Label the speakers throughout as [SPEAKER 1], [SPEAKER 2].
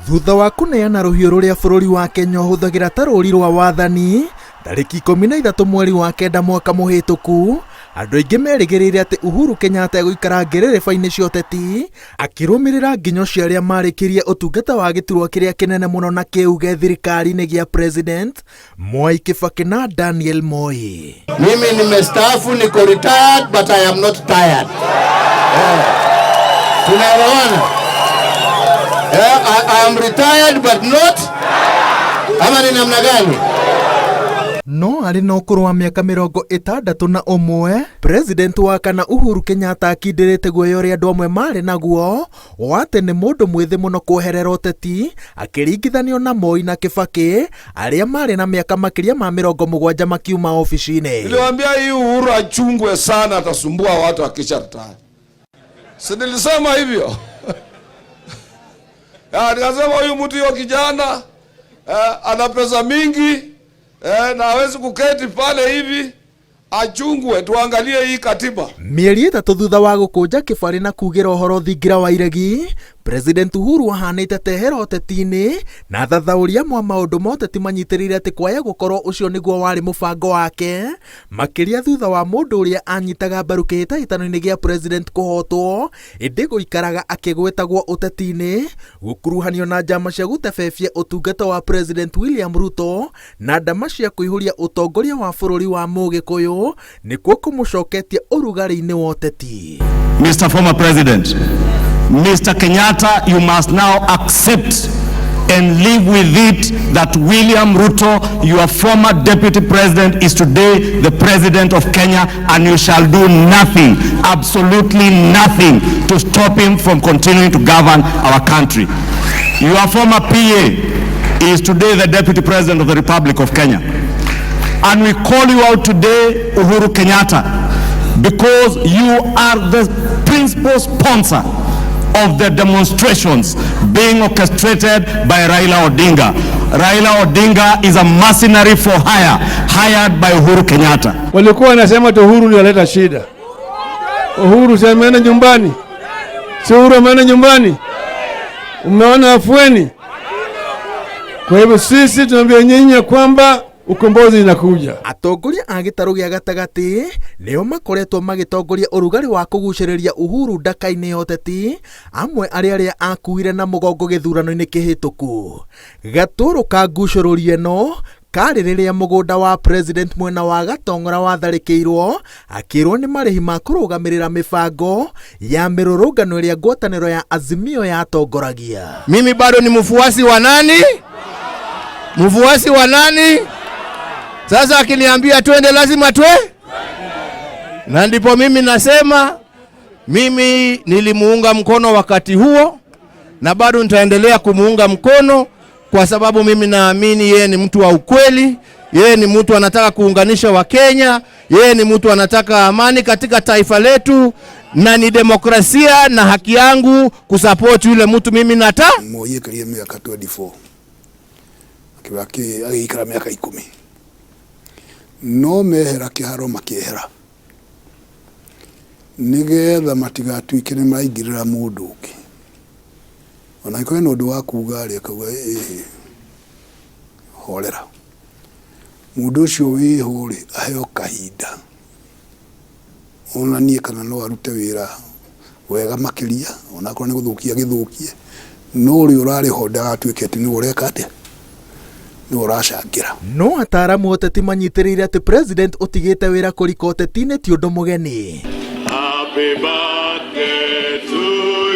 [SPEAKER 1] Thutha wa kuneana ruhiũ rũrĩa bũrũri wa Kenya ũhũthagĩra ta rũri rwa wathani tarĩki 13 mweri wa kenda mwaka mũhĩtũku, andũ aingĩ merĩgĩrĩire atĩ Uhuru Kenyatta egũikara ngĩrĩrĩba-inĩ cia ũteti akĩrũmĩrĩra nginyo cia arĩa marĩkĩrie ũtungata wa gĩturwa kĩrĩa kĩnene mũno na kĩuge thirikari-inĩ gĩa President Mwai Kibaki na Daniel Moi.
[SPEAKER 2] Mimi nimestaafu, niko retired but I am not tired. Tunaelewana? I am retired but not. Ama ni namna gani?
[SPEAKER 1] No arĩ na ũkũrũ wa mĩaka 61, President wa kana Uhuru Kenyatta akindĩrĩte guoya ũrĩa andũ amwe marĩ naguo wa atĩ nĩ mũndũ mwĩthĩ mũno kweherera ũteti akĩringithanio na Moi na Kibaki arĩa marĩ na mĩaka makĩria ma 70 makiuma ofici-inĩ.
[SPEAKER 3] Niliwaambia hii Uhuru achungwe sana, atasumbua watu akisha retire. Si nilisema hivyo? Nikasema huyu mtu yo kijana ana pesa mingi na hawezi kuketi pale hivi, achungwe, tuangalie hii katiba.
[SPEAKER 1] Mieri 3 thutha wa gũkũnja kĩbarĩ na kugĩra ũhoro thingira wa iregi, President Uhuru ahanĩte tehera ũteti-inĩ na thathaũria mwa maũndũ ma ũteti manyitĩrĩire atĩ kwaya gũkorwo ũcio nĩguo warĩ mũbango wake, makĩria thutha wa mũndũ ũrĩa anyitaga mbaru kĩhĩtahĩtano-inĩ gĩa President kũhotwo ĩndĩ gũikaraga akĩgwetagwo ũteti-inĩ, gũkuruhanio na njama cia gũtebebia ũtungata wa President William Ruto na ndama cia kũihũria ũtongoria wa bũrũri wa Mũgĩkũyũ nĩkuo kũmũcoketie ũrugarĩ-inĩ wa ũteti.
[SPEAKER 4] Mr. Former President, Mr. Kenyatta, you must now accept and live with it that William Ruto, your former deputy president, is today the president of Kenya, and you shall do nothing, absolutely nothing, to stop him from continuing to govern our country. Your former PA is today the deputy president of the Republic of Kenya. And we call you out today, Uhuru Kenyatta, because you are the principal sponsor of the demonstrations being orchestrated by Raila Odinga. Raila Odinga is a mercenary for hire, hired by Uhuru Kenyatta.
[SPEAKER 5] Walikuwa wanasema tu Uhuru ndio analeta shida. Uhuru sasa ameenda nyumbani. Si Uhuru ameenda nyumbani. Umeona afueni. Kwa hivyo sisi tunaambia nyinyi kwamba ukombozi inakuja.
[SPEAKER 1] Atongoria a gĩtarũ gĩa gatagatĩ nĩo makoretwo magĩtongoria ũrugarĩ wa kũgucĩrĩria Uhuru ndaka-inĩ ya ũteti, amwe arĩa akuire na mũgongo gĩthurano-inĩ kĩhĩtũku. Gatũrũ ka ngucũrũri ĩno karĩ rĩrĩa mũgũnda wa President mwena wa Gatong'ora watharĩkĩirwo akĩrwo nĩ marĩhi ma kũrũgamĩrĩra mĩbango ya mĩrũrũngano ĩrĩa ngwatanĩro ya Azimio yatongoragia.
[SPEAKER 2] Mimi bado ni mfuasi wa nani? Mfuasi wa nani? Sasa akiniambia twende lazima na ndipo mimi nasema mimi nilimuunga mkono wakati huo na bado nitaendelea kumuunga mkono kwa sababu mimi naamini yeye ni mtu wa ukweli, yeye ni mtu anataka kuunganisha Wakenya, yeye ni mtu anataka amani katika taifa letu, na ni demokrasia na haki yangu kusupport yule mtu mimi nataka.
[SPEAKER 6] Moi karia miaka 24 Kibaki agĩikara miaka 10 no mehera kĩharo makĩehera nĩgetha matigatuĩke nĩ maraingĩrĩra mũndũ ũngĩ. Ona iko ĩno ũndũ wa kuuga rĩ akauga horera mũndũ ũcio wĩho rĩ aheo kahinda onanie kana no arute wĩra wega makĩria, ona korwo nĩ gũthũkia gĩthũkie, no ũrĩa ũrarĩ ho ndagatuĩke atĩ nĩ ũreka atĩa
[SPEAKER 1] no ataramu ũteti manyitĩrĩire atĩ President ũtigĩte wĩra kũrika ũteti-inĩ ti ũndũ mũgeni. Happy birthday to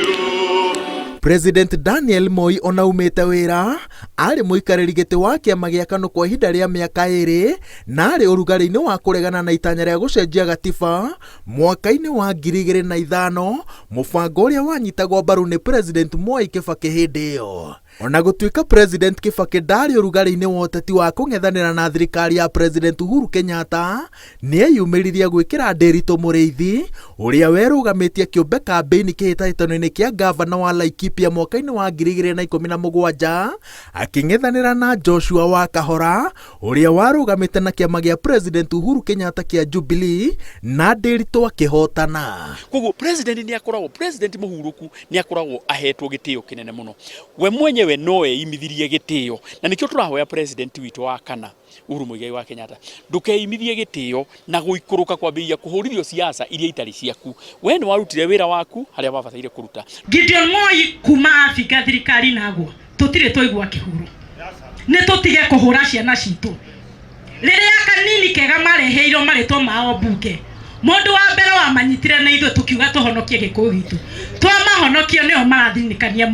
[SPEAKER 1] you. President Daniel Moi ona umĩte wĩra arĩ mũikarĩri gĩtĩ wa kĩama gĩa KANU kwa ihinda rĩa mĩaka 2 na arĩ ũrugarĩ-inĩ wa kũregana na itanya rĩa gũcenjia gatiba mwaka-inĩ wa 2005, mũbango ũrĩa wanyitagwo mbaru nĩ President Mwai Kibaki hĩndĩ ĩyo. Ona gũtuĩka President Kibaki ndarĩ ũrugarĩ-inĩ wa ũteti wa kũng'ethanĩra na thirikari ya President Uhuru Kenyatta, nĩeyumĩririe gwĩkĩra Nderitu Mũrĩithi ũrĩa werũgamĩtie kĩũmbe kambĩini kĩhĩtahĩtano-inĩ kĩa gavana wa Laikipia mwaka-inĩ wa 2017 akĩng'ethanĩra na Joshua wa Kahora ũrĩa warũgamĩte na kĩama gĩa President Uhuru Kenyatta kĩa Jubilee na Nderitu akĩhotana.
[SPEAKER 7] Koguo President nĩ akoragwo President mũhurũku nĩ akoragwo ahetwo gĩtĩo kĩnene mũno. We mwenyewe enyewe noe imithirie gitio na nikio turahoya president witu wa kana Uhuru Muigai wa Kenyatta ndukeimithie gitio na guikuruka kwambia kuhurithio siasa iria itari ciaku we ni warutire wira waku haria wabataire kuruta
[SPEAKER 8] Gideon Moi kuma Afrika thirikari nagwo tutire toigwa kihuru ne tutige kuhura ciana citu riria kanini kega mareheirwo maritwo mao bunge mundu wa mbere wa manyitire na ithu tukiuga tuhonokie gikuyu gitu twa mahonokio neo marathinikania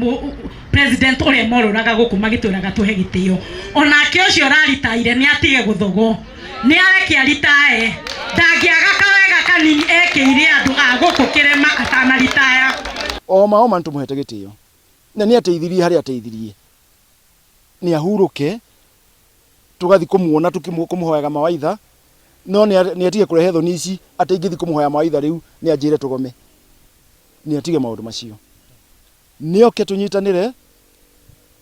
[SPEAKER 8] president uria moruraga guku magituraga tuhe gitio onake ucio raritaire ni atige guthogo ni areke aritae ndangiaga kawega kanini ekeire andu aguku kirema atana ritaya
[SPEAKER 9] o mantu muhete gitio na ni ateithirie hari ateithirie ni ahuruke tugathi kumuona tukimumuhoyaga mawaitha no ni atige kurehe thoni ici ateithithi kumuhoya mawaitha riu ni anjire tugome ni atige maundu macio ni oke tunyitanire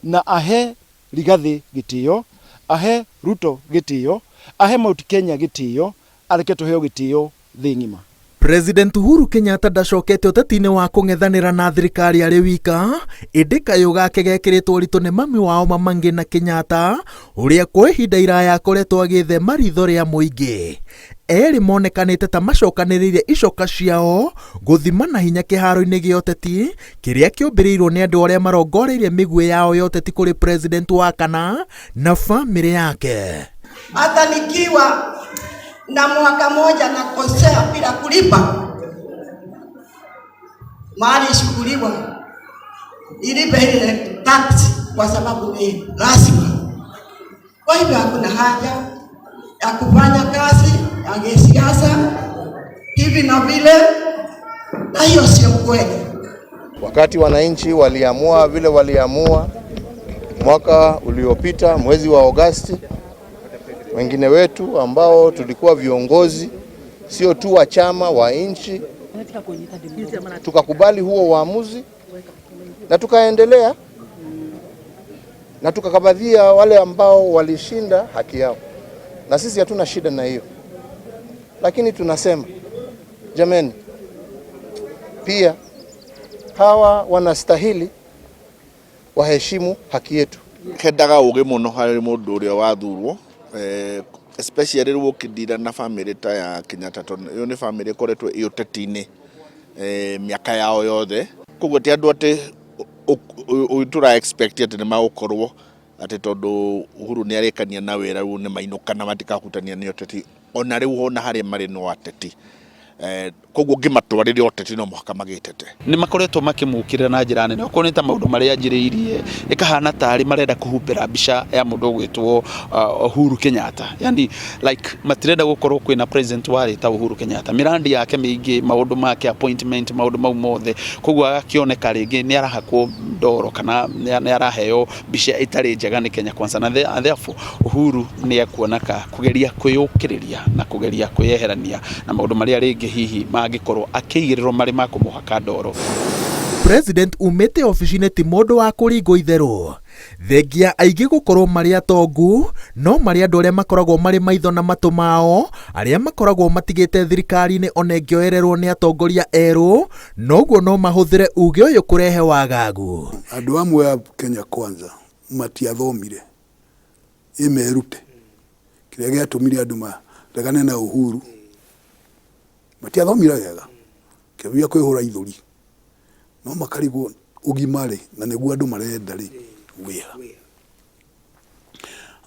[SPEAKER 9] na ahe Rigathi gitio ahe Ruto gitio ahe Mount Kenya gitio areke tuheo gitio thi ngima.
[SPEAKER 1] President Uhuru Kenyatta ndacokete utetine wa kung'ethanira na thirikari ari wika indi kayo gake gekiritwo ritu ni mami wao Mamangi na Kenyatta uria kwa ihinda iraya akoretwo agithema ritho ria muingi eri monekanite ta macokaniriire icoka ciao guthima na hinya kiharo-ini gia uteti kiria kiumbirirwo ni andu aria marongoreirie migwe yao ya uteti kuri president wa kana na family yake.
[SPEAKER 10] Hata nikiwa na mwaka moja na kosea bila kulipa mali ishukuliwa ilipe ile tax kwa sababu ni lazima. Kwa hivyo hakuna haja ya kufanya kazi ya kisiasa hivi na vile, na hiyo sio kweli.
[SPEAKER 2] Wakati wananchi waliamua vile waliamua mwaka uliopita mwezi wa Agosti, wengine wetu ambao tulikuwa viongozi sio tu wa chama wa nchi tukakubali huo uamuzi na tukaendelea na tukakabadhia wale ambao walishinda haki yao, na sisi hatuna shida na hiyo, lakini tunasema jameni, pia hawa wanastahili waheshimu haki yetu.
[SPEAKER 11] Kendaga uge muno hari mundu uria wathurwo especially rwo kidira na family ta ya Kenyatta yo ni family koretwo iutetini miaka yao yothe koguo ti andu ati utura expect ati ni magukorwo ati tondu Uhuru ni arekania na wira ru ni mainukana matikahutania ni uteti ona riu hona hari mari no ateti koguo ngimatwarire oteti no muhaka magitete
[SPEAKER 7] ni makoretwo makimukira na njira nene okorwo ni ta maundu maria njiriirie ikahana tari marenda kuhumbira mbica ya mundu gwitwo Uhuru Kenyatta, yani like matirenda gukorwo kwina president wari ta Uhuru Kenyatta, mirandi yake mingi, maundu make appointment, maundu mau mothe, koguo agakioneka ringi ni arahakwo ndoro kana ni araheo mbica itari njega ni Kenya Kwanza, na therefore Uhuru ni ekuoneka kugeria kwiyukiriria na kugeria kwiyeherania na maundu maria ringi hihi magikorwo akigirirwo mari makumuhaka ndoro.
[SPEAKER 1] President umete ofisine ti mundu wa kuringo itheru thengia aigi gukorwo mari atongu no mari andu aria makoragwo mari maitho na matu mao aria makoragwo matigite thirikari-ini ona ngioererwo ni atongoria eru noguo no mahuthire uge uyu kurehe wagagu.
[SPEAKER 6] Andu amwe a Kenya Kwanza matiathomire imerute kiria giatumire andu maregane na Uhuru matiathomire wega kebia kwihura ithuri no makarigwo ugimare na niguo andu marenda ri wira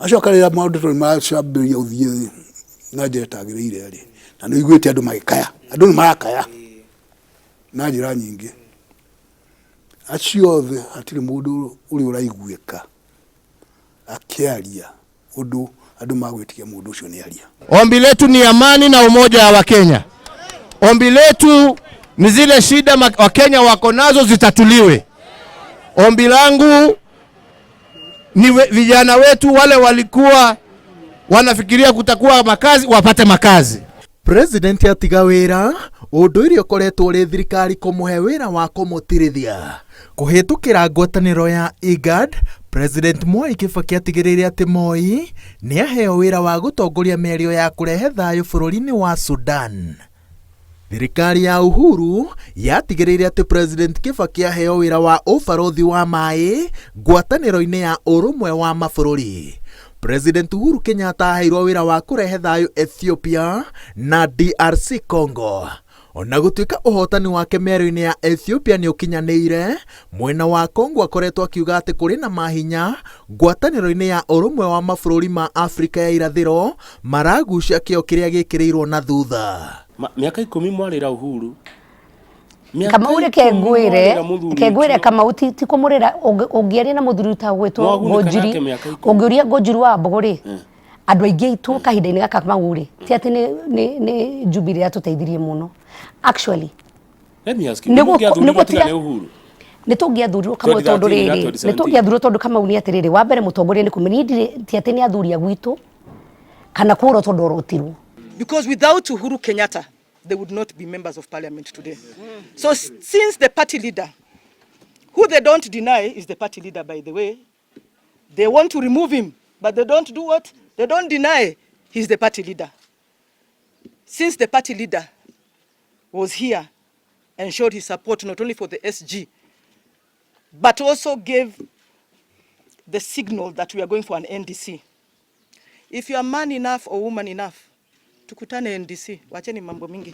[SPEAKER 6] acoka rira maundu to macambiria uthie na njira tagiriire ri na no igwite andu magikaya andu ni marakaya na njira nyingi aciothe atiri mundu uri uraiguika akiaria undu andu magwitikia mundu ucio ni aria.
[SPEAKER 2] Ombi letu ni amani na umoja wa Kenya. Ombi letu ni zile shida wa Kenya wako nazo zitatuliwe. Ombi langu ni vijana wetu wale walikuwa wanafikiria kutakuwa makazi wapate makazi.
[SPEAKER 1] President atiga wira undu irio koretwo ri thirikari kumuhe wira wa kumutirithia kuhitukira ngwataniro ya IGAD. President Mwai Kibaki atigiriire ati Moi ni aheo wira wa gutongoria mĩario ya kurehe thayo bururi-ini wa Sudan. Thirikari ya Uhuru yatigĩrĩire atĩ President Kibaki aheo wĩra wa ũbarothi wa maĩ ngwatanĩro-inĩ ya ũrũmwe wa mabũrũri. President Uhuru Kenyatta aheirwo wĩra wa kũrehe thayũ Ethiopia na DRC Congo. Ona gũtuĩka ũhotani wake mĩario-inĩ ya Ethiopia nĩ ũkinyanĩire, mwena wa Congo akoretwo akiuga atĩ kũrĩ na mahinya ngwatanĩro-inĩ ya ũrũmwe wa mabũrũri ma Afrika ya irathĩro maragucia kĩo kĩrĩa gĩkĩrĩirwo na thutha.
[SPEAKER 12] Miaka 10 mwarĩra Uhuru.
[SPEAKER 13] Kama ure kegwire kama uti tikumurira ungiaria na muthuri ta gwitwo Ngojiri ungiuria Ngojiri wa Mbogori andu aingi itu kahinda-ini gaka maguri ti ati ni Jubilee atuteithirie muno actually nitungiathurirwo kamwe tondu riri nitungiathurirwo tondu kama uni atiriri wa mbere mutongoria ni kumenya ti ati ni athuria gwitu kana kuro tondu orotirwo.
[SPEAKER 14] Because without Uhuru Kenyatta, they would not be members of parliament today. So since the party leader, who they don't deny is the party leader, by the way, they want to remove him, but they don't do what? They don't deny he's the party leader. Since the party leader was here and showed his support not only for the SG, but also gave the signal that we are going for an NDC. If you are man enough or woman enough, tukutane NDC, wacheni mambo mingi.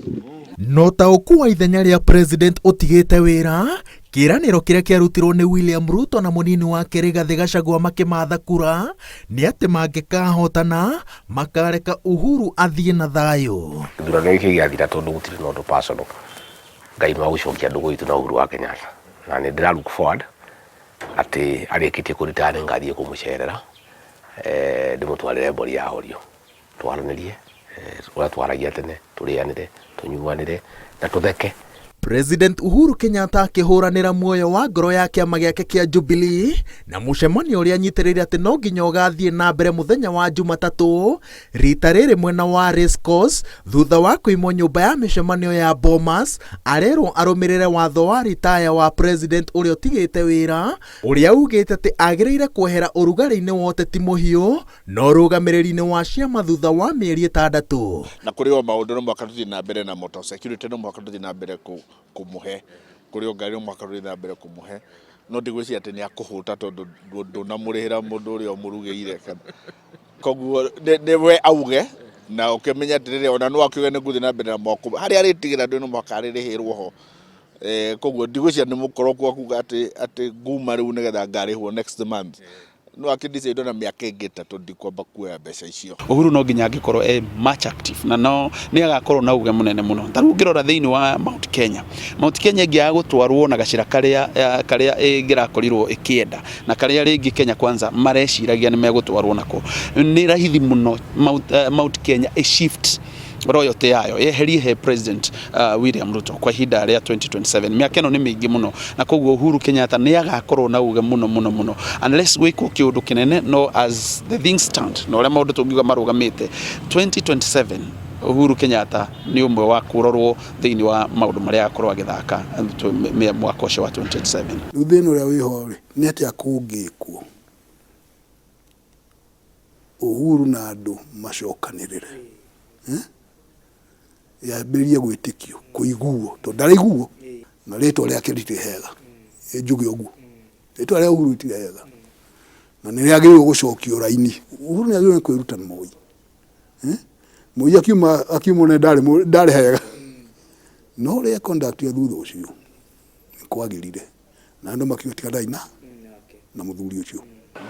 [SPEAKER 1] No ta ũkuwa ithenya rĩa president ũtigĩte wĩra, kĩranĩro kĩrĩa kĩarutirwo nĩ William Ruto na mũnini wake Rigathĩ Gachagua makĩmatha kura nĩ atĩ mangĩkahotana makareka Uhuru athiĩ na thayũ.
[SPEAKER 15] Gĩthurano gĩkĩ gĩathira tondũ gũtirĩ na ũndũ personal. Ngai no gũcokia andũ gwitũ na Uhuru wa Kenyatta. Na nĩ ndĩra look forward atĩ arĩkĩtie kũrita nĩ ngathiĩ kũmũcerera ndĩmũtwarĩre mbũri ya horio twaranĩrie twaragia tene tũrĩanĩre tũnyuanĩre na tũtheke.
[SPEAKER 1] President Uhuru Kenyatta akĩhũranĩra muoyo wa ngoro ya kĩama gĩake kĩa Jubilee na mũcemanio ũrĩa anyitĩrĩire atĩ no nginya ũgathiĩ na mbere mũthenya wa Jumatatũ rita rĩrĩ mwena wa race course thutha wa kũimwo nyũmba ya mĩcemanio ya Bomas arerwo arũmĩrĩre watho wa ritaya wa president ũrĩa ũtigĩte wĩra ũrĩa ugĩte atĩ agĩrĩire kwehera ũrugarĩ-inĩ wa ũteti mũhiũ no rũgamĩrĩri-inĩ wa ciama thutha wa mĩeri 6.
[SPEAKER 11] Na kũrĩ o maũndũ no mwaka tũthiĩ na mbere na motor security no mwaka tũthiĩ na mbere kumuhe kuri o ngari mwaka ruri na mbere kumuhe no ndigwĩciria atĩ nĩ akũhũta tondũ ndũnamũrĩhĩra mũndũ ũrĩa ũmũrugĩire koguo we auge na ũkĩmenya atĩ rĩrĩa ona no akiuge nĩ ngũthiĩ na mbere na mwako harĩa arĩtigĩra ndĩ no mwaka arĩrĩhĩrwo ho koguo ndigwĩciria nĩ mũkoro kwa kuga atĩ nguma rĩu nĩgetha ngarĩhwo next month no akidecide na miaka ĩngĩ 3 ndikwamba kuoya mbeca icio.
[SPEAKER 7] Uhuru no nginya angĩkorwo much active na no nĩ agakorwo na uge mũnene mũno. Tarĩu ngĩrora thĩinĩ wa Mount Kenya ĩngĩaga gũtwarwo na gacĩra karĩa ĩngĩrakorirwo ĩkĩenda na karĩa rĩngĩ Kenya Kwanza mareciragia nĩ megũtwarwo nako nĩ rahithi mũno Mount Kenya shift royalty yayo yeherie he president William Ruto kwa ihinda rĩa 2027 miaka ĩno nĩ mĩingĩ mũno na koguo Uhuru Kenyatta nĩ agakorwo na uge mũno unless wĩkwo kĩũndũ kĩnene no as the things stand no ũrĩa maũndũ tũngiuga marũgamĩte 2027 Uhuru Kenyatta nĩ ũmwe wa kũrorwo thĩinĩ wa maũndũ marĩa akorwo agĩthaka mwaka ũcio wa 2027.
[SPEAKER 6] Rĩu thĩna ũrĩa wĩho rĩ nĩ atĩ akũngĩkwo Uhuru na andũ macokanĩrĩre yambĩrĩrie gwĩtĩkio kũiguo tondũ ndaraiguo na rĩtwa rĩake rĩtirĩ hega njuge ũguo rĩtwa rĩa Uhuru rĩtirĩ hega na nĩ rĩagĩrĩirwo gũcokio raini. Uhuru nĩ agĩrĩirwo kwĩruta na Moi Moi akiuma na ndarĩ hega no rĩa conduct ya thutha ũcio nĩ kwagĩrire na andũ makĩotigana na mũthuri ũcio.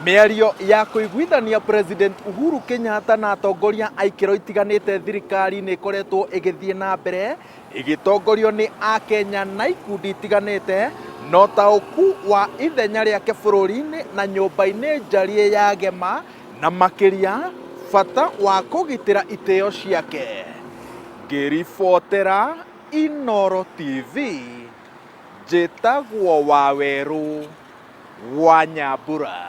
[SPEAKER 16] Mĩario ya kũiguithania President Uhuru Kenyatta na atongoria aikĩro itiganĩte thirikari nĩ ĩkoretwo ĩgĩthiĩ na mbere ĩgĩtongorio nĩ Akenya na ikundi itiganĩte no taũku wa ithenya rĩake bũrũri-inĩ na nyũmba-inĩ njarie ya Gema na makĩria bata wa kũgitĩra itĩo ciake. Ngĩribotera Inooro TV njĩtagwo Wawerũ wa Nyambura.